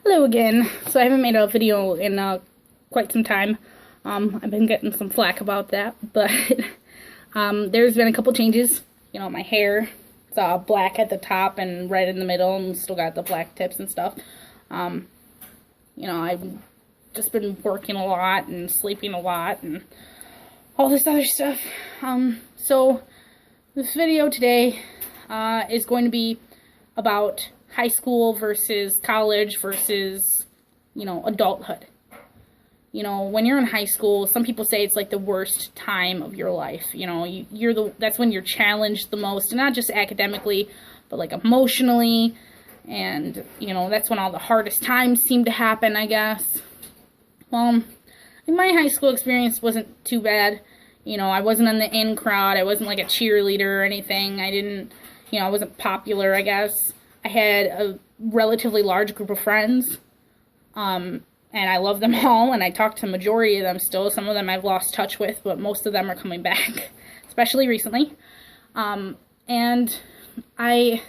Hello again. So I haven't made a video in quite some time. I've been getting some flack about that, but there's been a couple changes. You know, my hair, it's black at the top and red in the middle, and still got the black tips and stuff. You know, I've just been working a lot and sleeping a lot and all this other stuff. So this video today is going to be about high school versus college versus, you know, adulthood. You know, when you're in high school, some people say it's like the worst time of your life. You know, that's when you're challenged the most, and not just academically, but like emotionally, and, you know, that's when all the hardest times seem to happen, I guess. Well, my high school experience wasn't too bad. You know, I wasn't in the in crowd. I wasn't like a cheerleader or anything. I wasn't popular, I guess. I had a relatively large group of friends, and I love them all, and I talk to the majority of them still. Some of them I've lost touch with, but most of them are coming back, especially recently. And like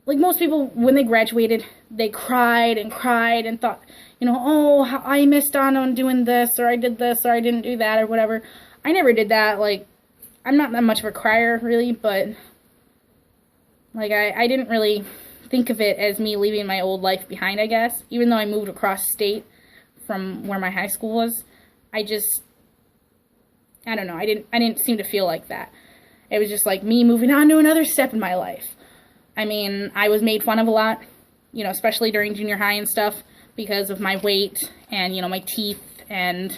most people, when they graduated, they cried and cried and thought, you know, oh, I missed out on doing this, or I did this, or I didn't do that, or whatever. I never did that. Like, I'm not that much of a crier, really, but like, I didn't really think of it as me leaving my old life behind, I guess. Even though I moved across state from where my high school was, I don't know, I didn't seem to feel like that. It was just like me moving on to another step in my life. I mean, I was made fun of a lot, you know, especially during junior high and stuff, because of my weight and, you know, my teeth and,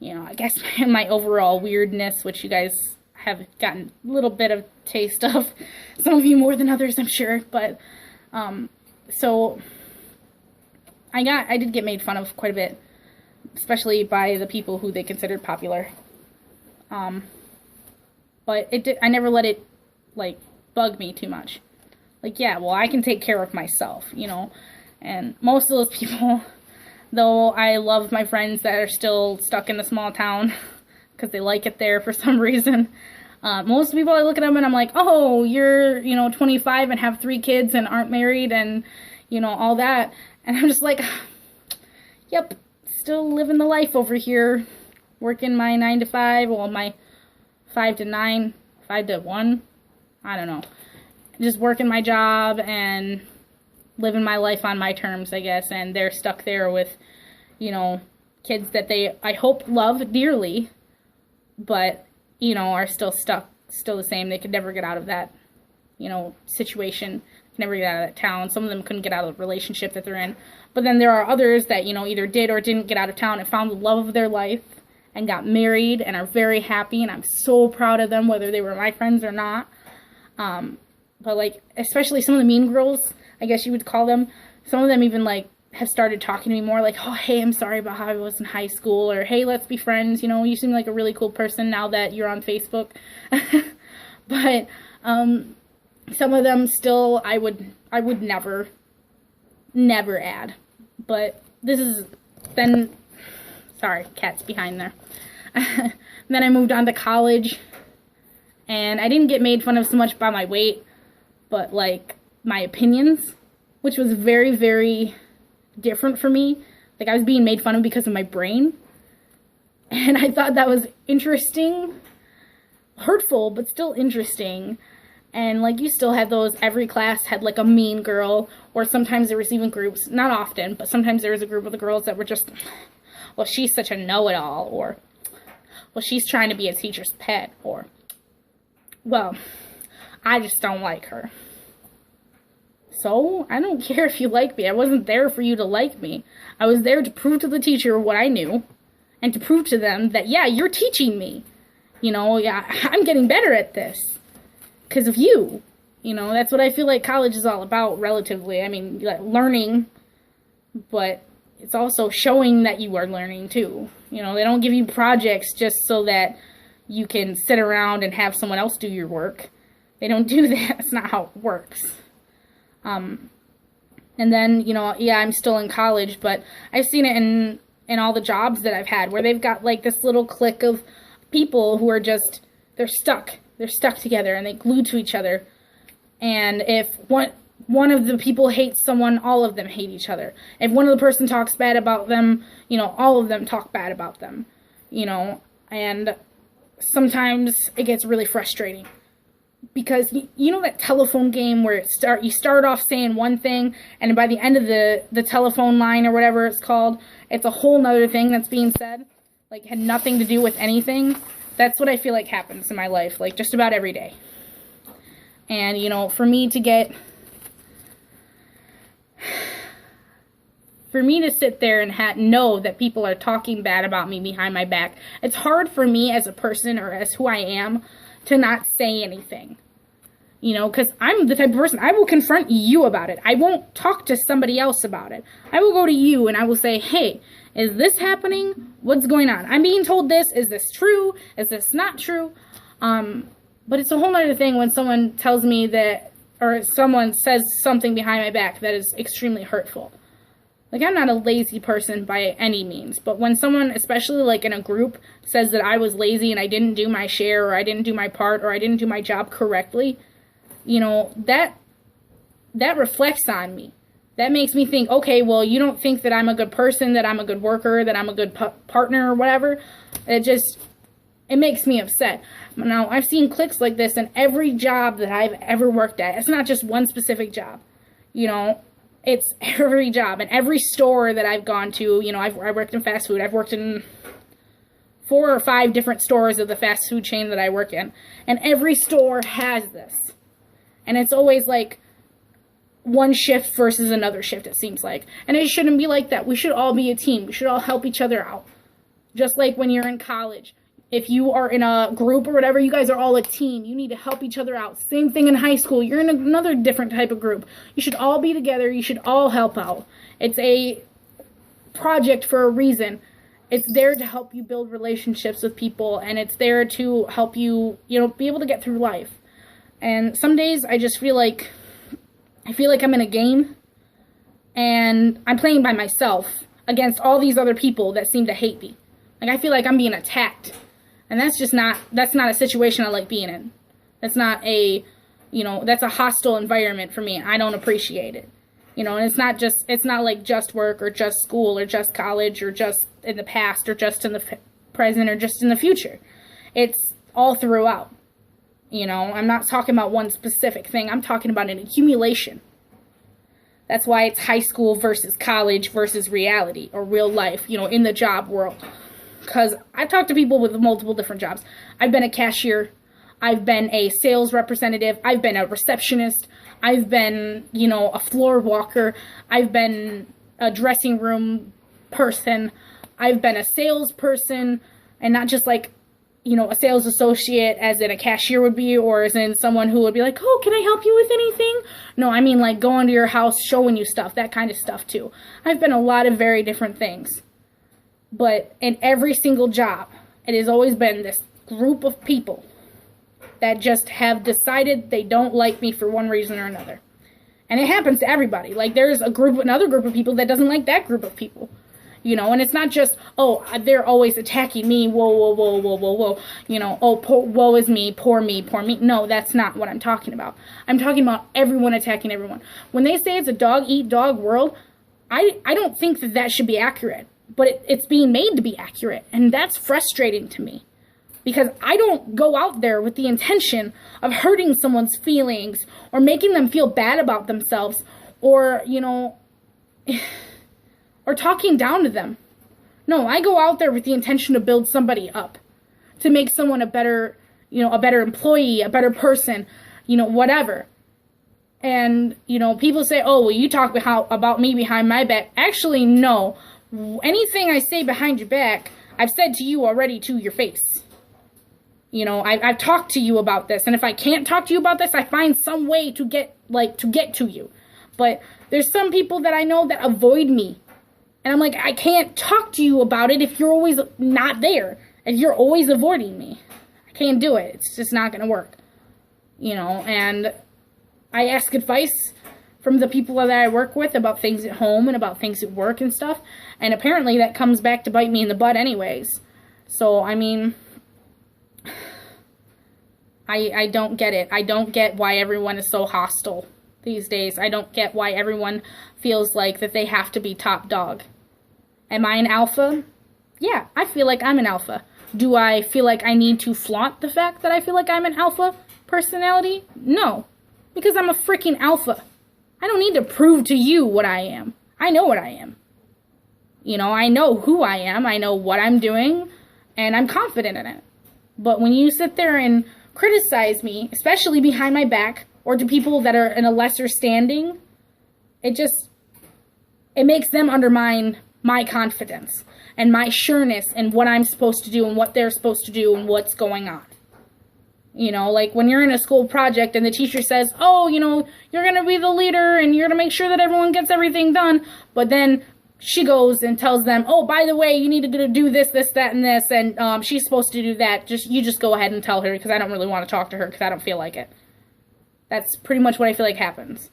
you know, I guess my overall weirdness, which you guys have gotten a little bit of taste of. Some of you more than others, I'm sure, but so I did get made fun of quite a bit, especially by the people who they considered popular. But I never let it like bug me too much. Like, yeah, well, I can take care of myself, you know. And most of those people, though I love my friends that are still stuck in the small town because they like it there for some reason. Most people, I look at them and I'm like, oh, you're, you know, 25 and have 3 kids and aren't married and, you know, all that. And I'm just like, yep, still living the life over here, working my 9 to 5, well, my 5 to 9, 5 to 1, I don't know. Just working my job and living my life on my terms, I guess. And they're stuck there with, you know, kids that they, I hope, love dearly, but, you know, are still stuck, still the same. They could never get out of that, you know, situation, never get out of that town. Some of them couldn't get out of the relationship that they're in. But then there are others that, you know, either did or didn't get out of town and found the love of their life and got married and are very happy, and I'm so proud of them, whether they were my friends or not. But, like, especially some of the mean girls, I guess you would call them, some of them even, like, have started talking to me more, like, oh, hey, I'm sorry about how I was in high school, or, hey, let's be friends, you know, you seem like a really cool person now that you're on Facebook. But, some of them still, I would never add. But this is, then, sorry, cat's behind there. Then I moved on to college, and I didn't get made fun of so much by my weight, but, like, my opinions, which was very, very different for me. Like, I was being made fun of because of my brain, and I thought that was interesting, hurtful, but still interesting. And, like, you still had those, every class had, like, a mean girl, or sometimes there was even groups, not often, but sometimes there was a group of the girls that were just, well, she's such a know-it-all, or, well, she's trying to be a teacher's pet, or, well, I just don't like her. So, I don't care if you like me. I wasn't there for you to like me. I was there to prove to the teacher what I knew, and to prove to them that, yeah, you're teaching me. You know, yeah, I'm getting better at this because of you. You know, that's what I feel like college is all about, relatively. I mean, like, learning, but it's also showing that you are learning, too. You know, they don't give you projects just so that you can sit around and have someone else do your work. They don't do that. That's not how it works. And then, you know, yeah, I'm still in college, but I've seen it in all the jobs that I've had, where they've got, like, this little clique of people who are just, they're stuck together, and they glue to each other. And if one of the people hates someone, all of them hate each other. If one of the person talks bad about them, all of them talk bad about them, and sometimes it gets really frustrating. Because that telephone game where you start off saying one thing, and by the end of the telephone line or whatever it's called, it's a whole nother thing that's being said, like had nothing to do with anything. That's what I feel like happens in my life, like just about every day. And for me to sit there and know that people are talking bad about me behind my back, it's hard for me as a person or as who I am to not say anything. Because I'm the type of person, I will confront you about it. I won't talk to somebody else about it. I will go to you and I will say, hey, is this happening? What's going on? I'm being told this. Is this true? Is this not true? But it's a whole other thing when someone tells me that, or someone says something behind my back that is extremely hurtful. Like, I'm not a lazy person by any means, but when someone, especially like in a group, says that I was lazy and I didn't do my share, or I didn't do my part, or I didn't do my job correctly, that reflects on me. That makes me think, okay, well, you don't think that I'm a good person, that I'm a good worker, that I'm a good partner, or whatever. It makes me upset. Now, I've seen cliques like this in every job that I've ever worked at. It's not just one specific job, It's every job and every store that I've gone to. I worked in fast food. I've worked in 4 or 5 different stores of the fast food chain that I work in. And every store has this. And it's always like one shift versus another shift, it seems like. And it shouldn't be like that. We should all be a team. We should all help each other out. Just like when you're in college. If you are in a group or whatever, you guys are all a team. You need to help each other out. Same thing in high school. You're in another different type of group. You should all be together. You should all help out. It's a project for a reason. It's there to help you build relationships with people, and it's there to help you, be able to get through life. And some days I just feel like I'm in a game, and I'm playing by myself against all these other people that seem to hate me. Like, I feel like I'm being attacked. And that's not a situation I like being in. That's not that's a hostile environment for me. I don't appreciate it. And it's not like just work or just school or just college or just in the past or just in the present or just in the future. It's all throughout. I'm not talking about one specific thing. I'm talking about an accumulation. That's why it's high school versus college versus reality or real life, in the job world. Because I've talked to people with multiple different jobs. I've been a cashier. I've been a sales representative. I've been a receptionist. I've been, a floor walker. I've been a dressing room person. I've been a salesperson. And not just like, a sales associate as in a cashier would be, or as in someone who would be like, oh, can I help you with anything? No, I mean like going to your house, showing you stuff, that kind of stuff too. I've been a lot of very different things. But in every single job, it has always been this group of people that just have decided they don't like me for one reason or another. And it happens to everybody. Like, there's another group of people that doesn't like that group of people. And it's not just, oh, they're always attacking me, whoa, whoa, whoa, whoa, whoa, whoa. Oh, woe is me, poor me, poor me. No, that's not what I'm talking about. I'm talking about everyone attacking everyone. When they say it's a dog-eat-dog world, I don't think that should be accurate. But it's being made to be accurate, and that's frustrating to me. Because I don't go out there with the intention of hurting someone's feelings, or making them feel bad about themselves, or, or talking down to them. No, I go out there with the intention to build somebody up, to make someone a better employee, a better person, whatever. And, people say, oh, well, you talk about me behind my back. Actually, no. Anything I say behind your back, I've said to you already to your face. I've talked to you about this, and if I can't talk to you about this, I find some way to get to you. But there's some people that I know that avoid me. And I'm like, I can't talk to you about it if you're always not there. If you're always avoiding me. I can't do it. It's just not going to work. And I ask advice from the people that I work with about things at home and about things at work and stuff. And apparently that comes back to bite me in the butt anyways. So, I mean, I don't get it. I don't get why everyone is so hostile these days. I don't get why everyone feels like that they have to be top dog. Am I an alpha? Yeah, I feel like I'm an alpha. Do I feel like I need to flaunt the fact that I feel like I'm an alpha personality? No, because I'm a freaking alpha. I don't need to prove to you what I am. I know what I am. You know, I know who I am. I know what I'm doing, and I'm confident in it. But when you sit there and criticize me, especially behind my back, or to people that are in a lesser standing, it makes them undermine my confidence and my sureness in what I'm supposed to do and what they're supposed to do and what's going on. You know, like when you're in a school project and the teacher says, oh, you know, you're going to be the leader and you're going to make sure that everyone gets everything done. But then she goes and tells them, oh, by the way, you need to do this, this, that, and this. And she's supposed to do that. You just go ahead and tell her because I don't really want to talk to her because I don't feel like it. That's pretty much what I feel like happens.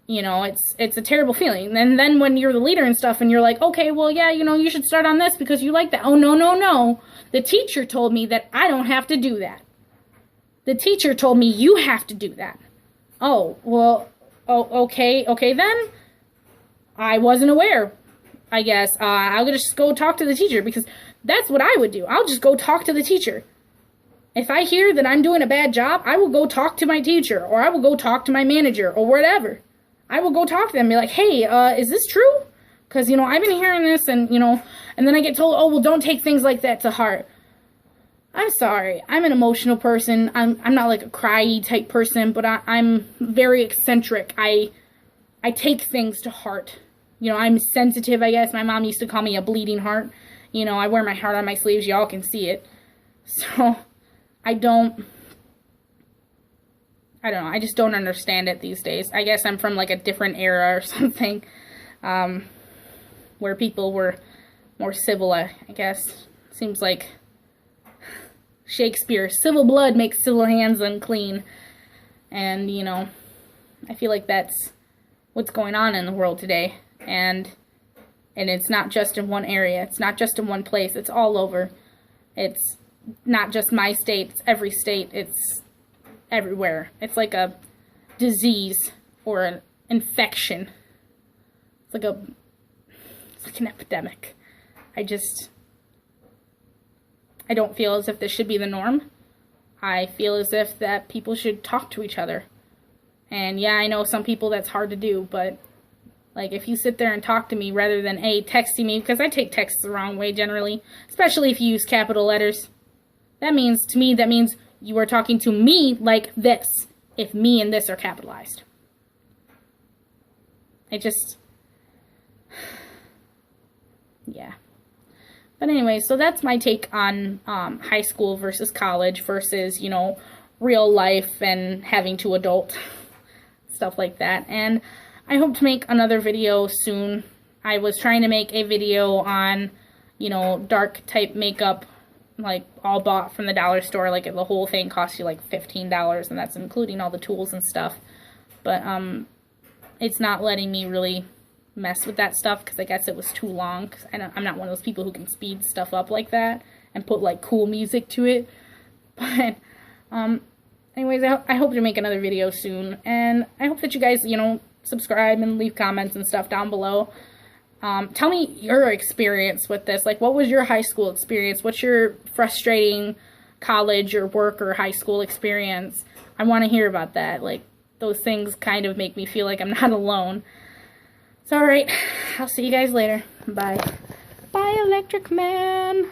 You know, it's a terrible feeling. And then when you're the leader and stuff and you're like, okay, well, yeah, you know, you should start on this because you like that. Oh, no, no, no. The teacher told me that I don't have to do that. The teacher told me you have to do that. Oh, well, okay then. I wasn't aware, I guess. I'll just go talk to the teacher because that's what I would do. I'll just go talk to the teacher. If I hear that I'm doing a bad job, I will go talk to my teacher or I will go talk to my manager or whatever. I will go talk to them and be like, hey, is this true? Because, you know, I've been hearing this and, you know, and then I get told, oh, well, don't take things like that to heart. I'm sorry. I'm an emotional person. I'm not like a cry type person, but I'm very eccentric. I take things to heart. You know, I'm sensitive, I guess. My mom used to call me a bleeding heart. You know, I wear my heart on my sleeves. Y'all can see it. So, I don't know. I just don't understand it these days. I guess I'm from like a different era or something. Where people were more civil, I guess. Seems like Shakespeare, civil blood makes civil hands unclean. And, you know, I feel like that's what's going on in the world today. And it's not just in one area. It's not just in one place. It's all over. It's not just my state. It's every state. It's everywhere. It's like a disease or an infection. It's like an epidemic. I don't feel as if this should be the norm. I feel as if that people should talk to each other. And yeah, I know some people that's hard to do, but like if you sit there and talk to me rather than texting me, because I take texts the wrong way generally, especially if you use capital letters. That means you are talking to me like this, if me and this are capitalized. Yeah. But anyway, so that's my take on high school versus college versus, you know, real life and having to adult, stuff like that. And I hope to make another video soon. I was trying to make a video on, you know, dark type makeup, like all bought from the dollar store. Like the whole thing costs you like $15, and that's including all the tools and stuff. But it's not letting me really mess with that stuff because I guess it was too long. Cause I'm not one of those people who can speed stuff up like that and put like cool music to it. But anyways, I hope to make another video soon, and I hope that you guys, you know, subscribe and leave comments and stuff down below. Tell me your experience with this. Like, what was your high school experience? What's your frustrating college or work or high school experience? I want to hear about that. Like, those things kind of make me feel like I'm not alone. So, alright, I'll see you guys later. Bye. Bye, Electric Man.